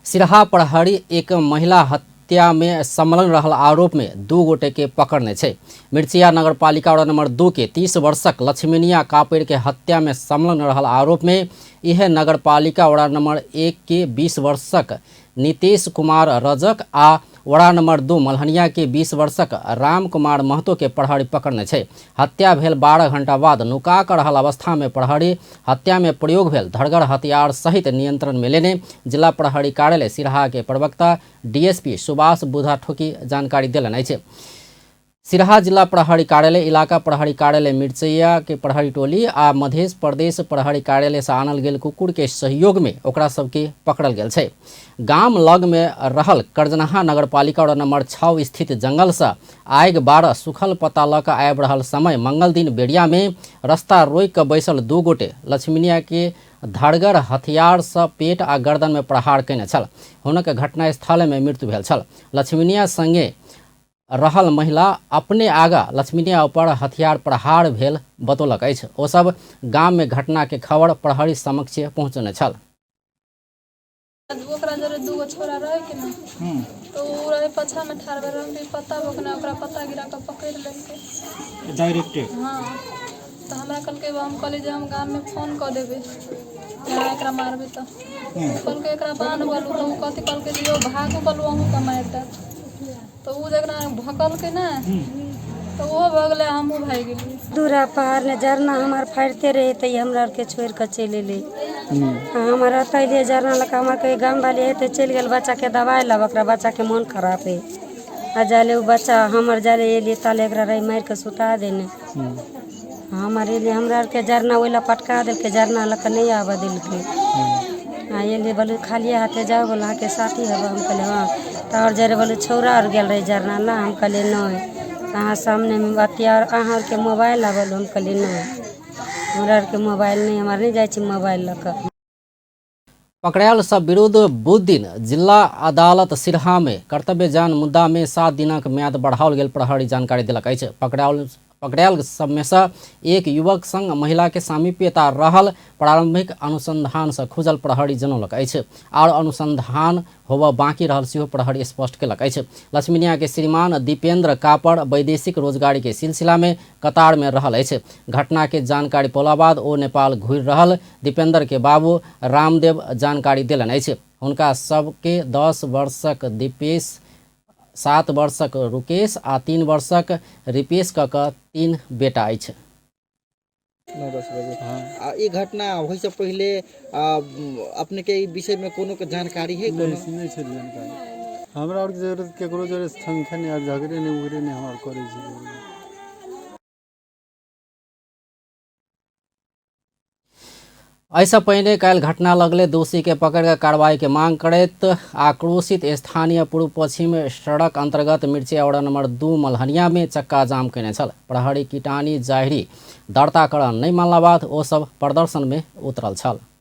सिरहा प्रहरी एक महिला हत्या में संलग्न रहल आरोप में 2 गोटे के पकड़ने छे। मिर्चिया नगरपालिका वार्ड नंबर 2 के 30 वर्षक लक्ष्मीनिया कापेड़ के हत्या में संलग्न रहल आरोप में यह नगरपालिका वार्ड नंबर 1 के 20 वर्षक नीतीश कुमार रजक आ वार्ड नंबर 2 मल्हनिया के 20 वर्षक राम कुमार महतो के प्रहरी पकड़ने छे। हत्या भेल 12 घंटा बाद नुका कर रहल अवस्था में प्रहरी हत्या में प्रयोग भेल धड़गर हथियार सहित नियंत्रण में लेने जिला प्रहरी कार्यालय सिरहा के प्रवक्ता डीएसपी सुभाष बुधा ठोकी जानकारी दिलन छे। सिरहा जिला प्रहरी कार्यालय, इलाका प्रहरी कार्यालय मिर्चिया के प्रहरी टोली आ मध्य प्रदेश प्रहरी कार्यालय से आनल गेल कुकुर के सहयोग में ओकरा सबके पकड़ल गेल छे। गाम लग में रहल करजनहा नगरपालिका वार्ड नंबर 6 स्थित जंगल से आग 12 सुखल पता लक आबि रहल समय मंगल दिन बेड़िया में रास्ता रोक के बैसल 2 गोटे लक्ष्मीनिया के धड़गर हथियार से पेट आ गर्दन में प्रहार कयने छल। हुनक घटनास्थल में मृत्यु भेल छल। लक्ष्मीनिया संगे रहल महिला अपने आगा लक्ष्मीनिया ऊपर हथियार प्रहार भेल बतौलक अछि। ओ सब गाम में घटना के खबर प्रहरी समक्ष पहुंचने छल। ओकरा जरे 2 गो छोरा रहे कि ना तो उ रहे पछा में ठाड़ रहे हम भी पता बकना ओकरा पता गिरा के पकड़ लेके डायरेक्ट। हां तो हमरा कल के हम कहली जे हम गांव में फोन कर देबे एकरा मारबे तो कल के एकरा बांध बोलू तो कथि कल के दियो भाग बोलू हम कमाएता तो उ जकरा भकल के ना तो वो भगले हमहू भाग गेली। दूरा पहाड़ ने जरना हमार फाड़ते रहे तो हमरा के छोड़ के चले ले। हमारा तैले जरना लगा हमार के गांव वाले है तो चल गेल बच्चा के दवाई लब ओकरा बच्चा के मन खराब है आ जाले उ बच्चा हमर जाले एले ताले एकरा रही मार के सुता देने हमारे लिए हमरा के जरना ओइला पटका देल के जरना लक नहीं आवा दिल के आ एले बोले खाली हाथे जाओ बोला के साथी हब हम कहले हां तार जरे बोले छोरा और गेल रहे जरना ना हम कहले नहीं कहाँ सामने में बतिया अहाँ के मोबाइल आवल हम कहली नहीं हमरा के मोबाइल नहीं हमार नहीं जाए मोबाइल लक। पकड़ायल सब विरुद्ध बुध दिन जिला अदालत सिरहा में कर्तव्य जान मुद्दा में 7 दिनक म्याद बढ़ाओल गेल प्रहरी जानकारी दिलक अछि। पकड़ायल सब में से एक युवक संग महिला के सामीप्यता रहल प्रारंभिक अनुसंधान से खुजल प्रहरी जनौलक अछि और अनुसंधान होबा बाकी रहल सेहो प्रहरी स्पष्ट केलक अछि। लक्ष्मीनिया के श्रीमान दीपेंद्र कापड़ वैदेशिक रोजगारी के सिलसिला में कतार में रहल अछि। घटना के जानकारी पौला बाद ओ नेपाल घुरि रहल दीपेंद्र के बाबू रामदेव जानकारी दिलन अछि। हुनका सबके 10 वर्षक दीपेश, 7 वर्षक रुकेश आ 3 वर्षक रिपेश कऽ 3 बेटा अछि। 9-10 बजे हाँ ये घटना होय से पहले अपने के विषय में कोनो के जानकारी है? नहीं छै जानकारी हमरा और जरूरत केकरो जरूरत संख्या नहीं झगड़े नहीं उगरे नहीं हमार करे छी। ऐसा पहले काल घटना लगले दोषी के पकड़ के कार्रवाई के मांग करत आक्रोशित स्थानीय पूर्व पश्चिम सड़क अंतर्गत मिर्चिया वार्ड नंबर 2 मल्हनिया में चक्का जाम कयने छल। प्रहरी कीटानी जाहिरी दर्ता करल नहीं मानला बाद ओ सब प्रदर्शन में उतरल छल।